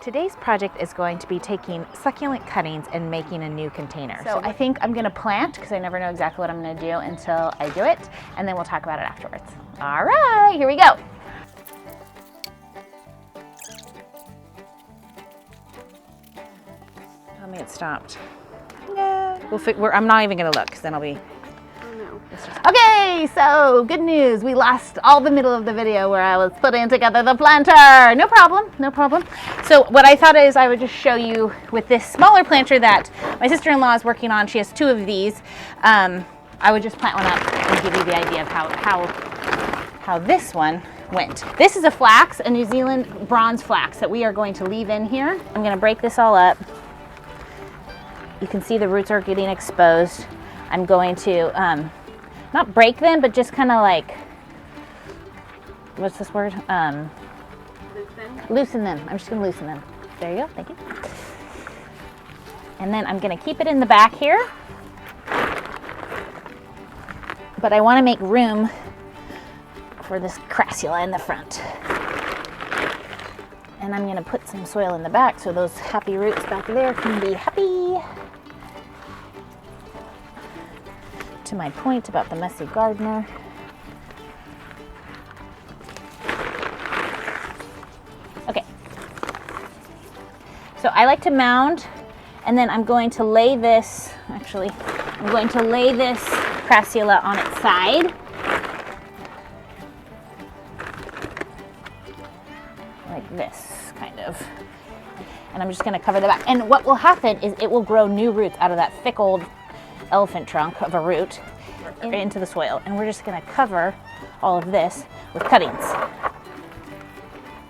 Today's project is going to be taking succulent cuttings and making a new container. So I think I'm gonna plant, because I never know exactly what I'm gonna do until I do it, and then we'll talk about it afterwards. All right, here we go. Tell me it stopped. No. I'm not even gonna look, because then I'll be... Okay, so good news. We lost all the middle of the video where I was putting together the planter. No problem, no problem. So what I thought is I would just show you with this smaller planter that my sister-in-law is working on. She has 2 of these. I would just plant one up and give you the idea of how this one went. This is a flax, a New Zealand bronze flax that we are going to leave in here. I'm going to break this all up. You can see the roots are getting exposed. I'm going to not break them, but just kind of like, what's this word? Loosen them. I'm just going to loosen them. There you go. Thank you. And then I'm going to keep it in the back here. But I want to make room for this crassula in the front. And I'm going to put some soil in the back so those happy roots back there can be happy. To my point about the messy gardener. Okay. So I like to mound, and then I'm going to lay this, actually, I'm going to lay this crassula on its side. Like this, kind of. And I'm just going to cover the back. And what will happen is it will grow new roots out of that thick old elephant trunk of a root into the soil, and we're just going to cover all of this with cuttings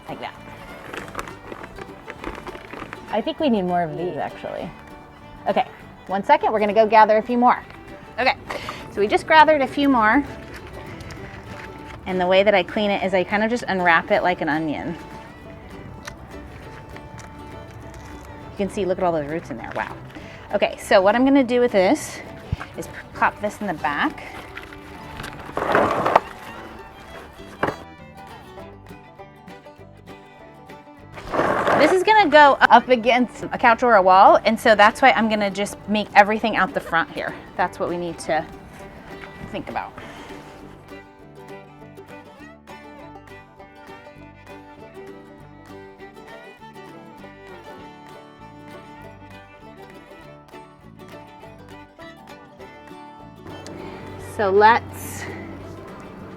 like that. I think we need more of these, actually. Okay, 1 second, we're going to go gather a few more. Okay, so we just gathered a few more, and the way that I clean it is I kind of just unwrap it like an onion. You can see, look at all those roots in there. Wow. Okay, so what I'm going to do with this is pop this in the back. This is going to go up against a couch or a wall, and so that's why I'm going to just make everything out the front here. That's what we need to think about. So let's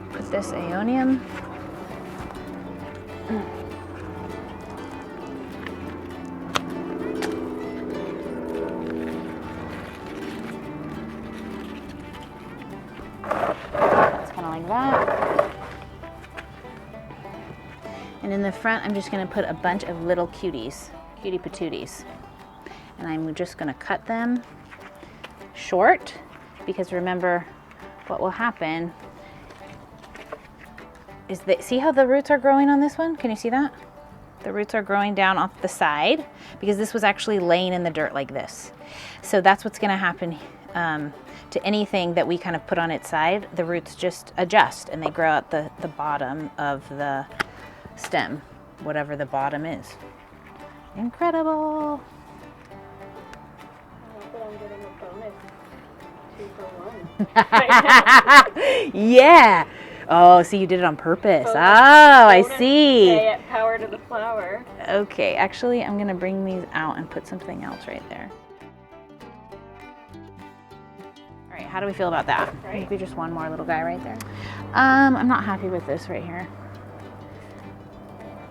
put this aeonium. It's kind of like that. And in the front, I'm just going to put a bunch of little cuties, cutie patooties. And I'm just going to cut them short, because remember, what will happen is that, see how the roots are growing on this one? Can you see that? The roots are growing down off the side because this was actually laying in the dirt like this. So that's what's going to happen to anything that we kind of put on its side. The roots just adjust and they grow out the bottom of the stem, whatever the bottom is. Incredible. Yeah. Oh, see, you did it on purpose. Oh, I see. Power to the flower. Okay, actually, I'm gonna bring these out and put something else right there. All right, how do we feel about that? Right. Maybe just one more little guy right there. I'm not happy with this right here.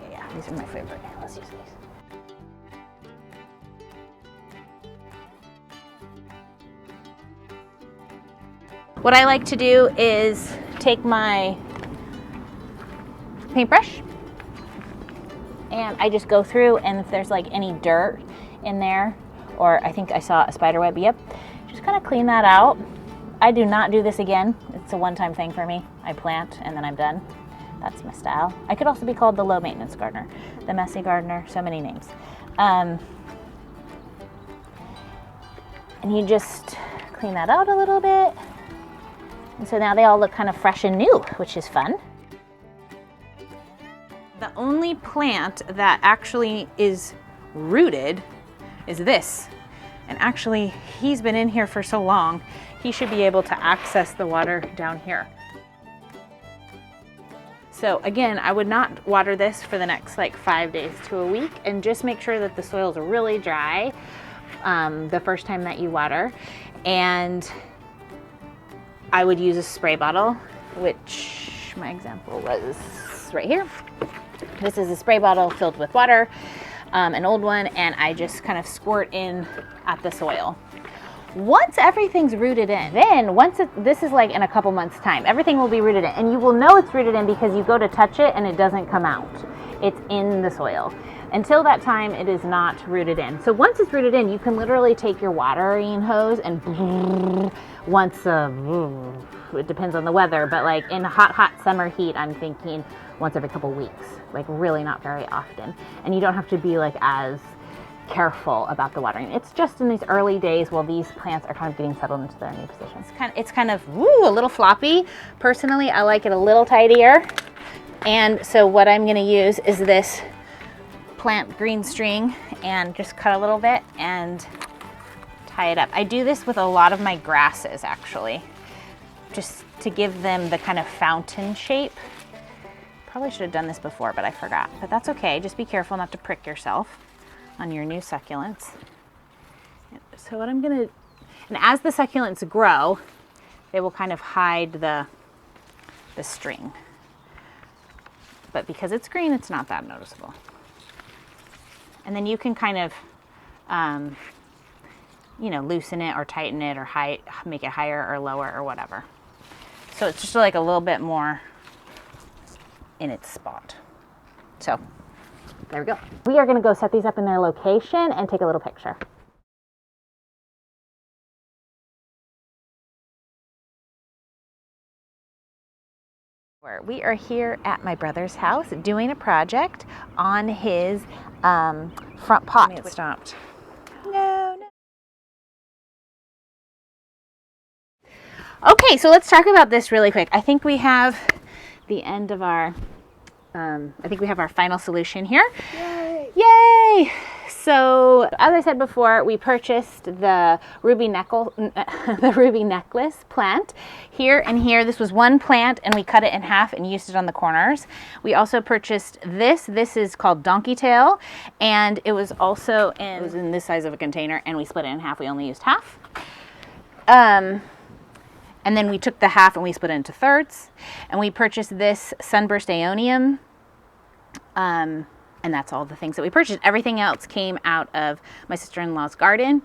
Yeah, these are my favorite. Let's use these. What I like to do is take my paintbrush and I just go through, and if there's like any dirt in there, or I think I saw a spider web, yep, just kind of clean that out. I do not do this again. It's a one-time thing for me. I plant and then I'm done. That's my style. I could also be called the low maintenance gardener, the messy gardener, so many names. And you just clean that out a little bit. And so now they all look kind of fresh and new, which is fun. The only plant that actually is rooted is this. And actually, he's been in here for so long, he should be able to access the water down here. So again, I would not water this for the next like 5 days to a week, and just make sure that the soil is really dry the first time that you water. And I would use a spray bottle, which my example was right here. This is a spray bottle filled with water, an old one, and I just kind of squirt in at the soil. Once everything's rooted in, then this is like in a couple months time, everything will be rooted in, and you will know it's rooted in because you go to touch it and it doesn't come out. It's in the soil. Until that time, it is not rooted in. So once it's rooted in, you can literally take your watering hose and it depends on the weather, but like in hot summer heat, I'm thinking once every couple weeks, like really not very often. And you don't have to be like as careful about the watering. It's just in these early days while these plants are kind of getting settled into their new positions. It's kind of a little floppy. Personally, I like it a little tidier. And so what I'm going to use is this plant green string and just cut a little bit and tie it up. I do this with a lot of my grasses actually, just to give them the kind of fountain shape. Probably should have done this before, but I forgot. But that's okay. Just be careful not to prick yourself on your new succulents. So what I'm gonna, and as the succulents grow, they will kind of hide the string. But because it's green, it's not that noticeable. And then you can kind of, loosen it or tighten it or make it higher or lower or whatever. So it's just like a little bit more in its spot. So there we go. We are going to go set these up in their location and take a little picture. We are here at my brother's house doing a project on his front pot. It stopped. No. Okay, so let's talk about this really quick. I think we have the end of our, our final solution here. Yay! So, as I said before, we purchased the ruby necklace plant here and here. This was one plant, and we cut it in half and used it on the corners. We also purchased this. This is called donkey tail, and it was also in this size of a container, and we split it in half. We only used half. And then we took the half and we split it into thirds. And we purchased this sunburst aeonium. And that's all the things that we purchased. Everything else came out of my sister-in-law's garden.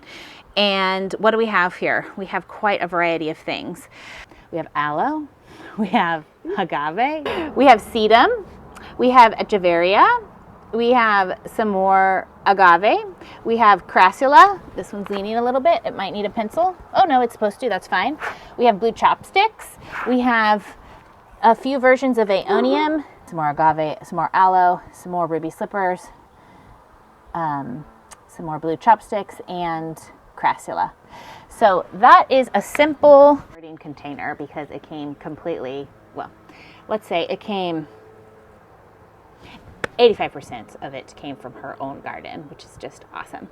And what do we have here? We have quite a variety of things. We have aloe. We have agave. We have sedum. We have echeveria. We have some more agave. We have crassula. This one's leaning a little bit. It might need a pencil. Oh no, it's supposed to. That's fine. We have blue chopsticks. We have a few versions of aeonium. Some more agave, some more aloe, some more ruby slippers, some more blue chopsticks, and crassula. So that is a simple container because it came completely, well, let's say it came 85% of it came from her own garden, which is just awesome.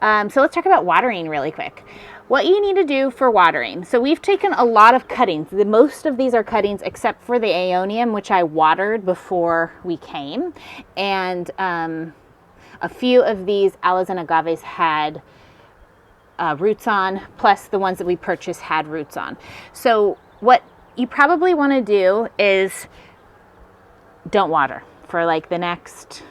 So let's talk about watering really quick. What you need to do for watering. So we've taken a lot of cuttings. Most of these are cuttings except for the aeonium, which I watered before we came. And a few of these aloes and agaves had roots on, plus the ones that we purchased had roots on. So what you probably want to do is don't water for like the next,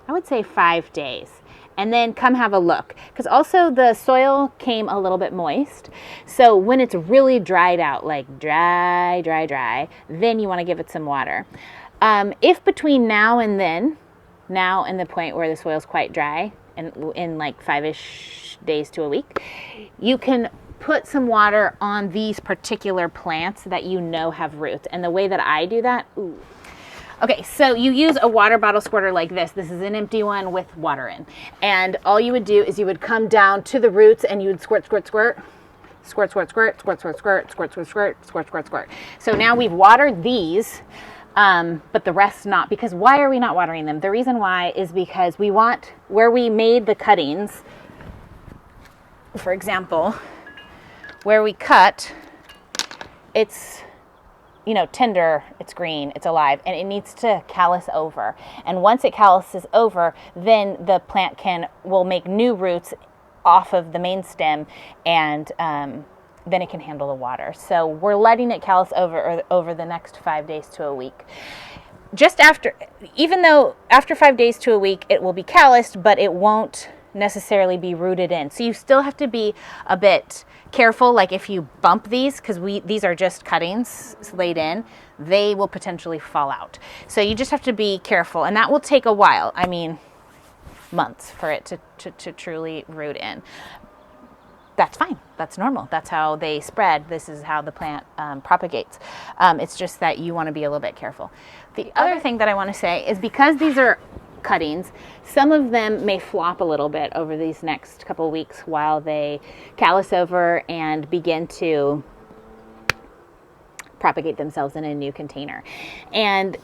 I would say 5 days, and then come have a look, because also the soil came a little bit moist. So when it's really dried out, like dry, then you want to give it some water. If between now and the point where the soil's quite dry, and in like 5-ish days to a week, you can put some water on these particular plants that you know have roots. And the way that I do that, okay, so you use a water bottle squirter like this. This is an empty one with water in. And all you would do is you would come down to the roots and you would squirt, squirt, squirt, squirt, squirt, squirt, squirt, squirt, squirt, squirt, squirt, squirt, squirt, squirt, squirt. So now we've watered these. but the rest not. Because why are we not watering them? The reason why is because we want, where we made the cuttings, for example, where we cut, it's, you know, tender, it's green, it's alive, and it needs to callus over. And once it calluses over, then the plant will make new roots off of the main stem, and then it can handle the water. So we're letting it callus over the next 5 days to a week. Just after, even though after 5 days to a week, it will be calloused, but it won't necessarily be rooted in. So you still have to be a bit careful. Like if you bump these, because these are just cuttings laid in, they will potentially fall out. So you just have to be careful, and that will take a while. I mean, months for it to truly root in. That's fine. That's normal. That's how they spread. This is how the plant propagates. It's just that you want to be a little bit careful. The other thing that I want to say is, because these are cuttings, some of them may flop a little bit over these next couple of weeks while they callus over and begin to propagate themselves in a new container. And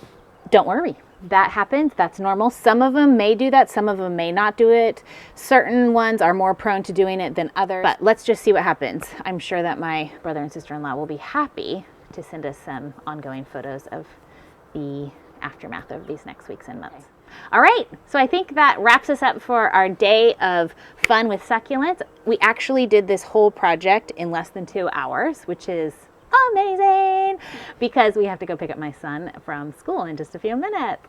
don't worry, that happens. That's normal. Some of them may do that. Some of them may not do it. Certain ones are more prone to doing it than others. But let's just see what happens. I'm sure that my brother and sister-in-law will be happy to send us some ongoing photos of the aftermath of these next weeks and months. All right, so I think that wraps us up for our day of fun with succulents. We actually did this whole project in less than 2 hours, which is amazing, because we have to go pick up my son from school in just a few minutes.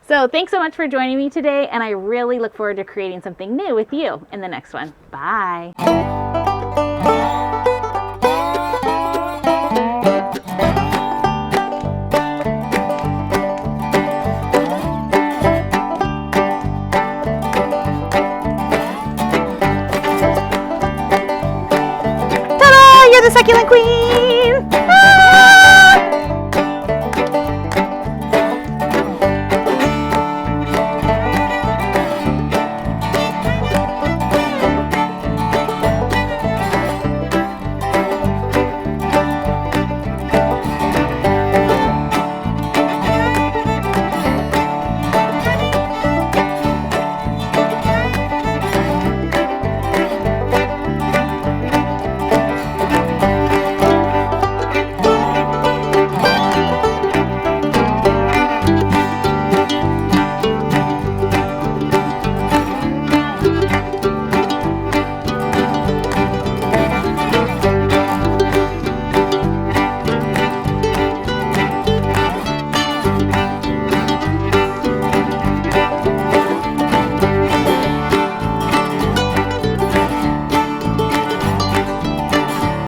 So thanks so much for joining me today, and I really look forward to creating something new with you in the next one. Bye. You're the succulent queen!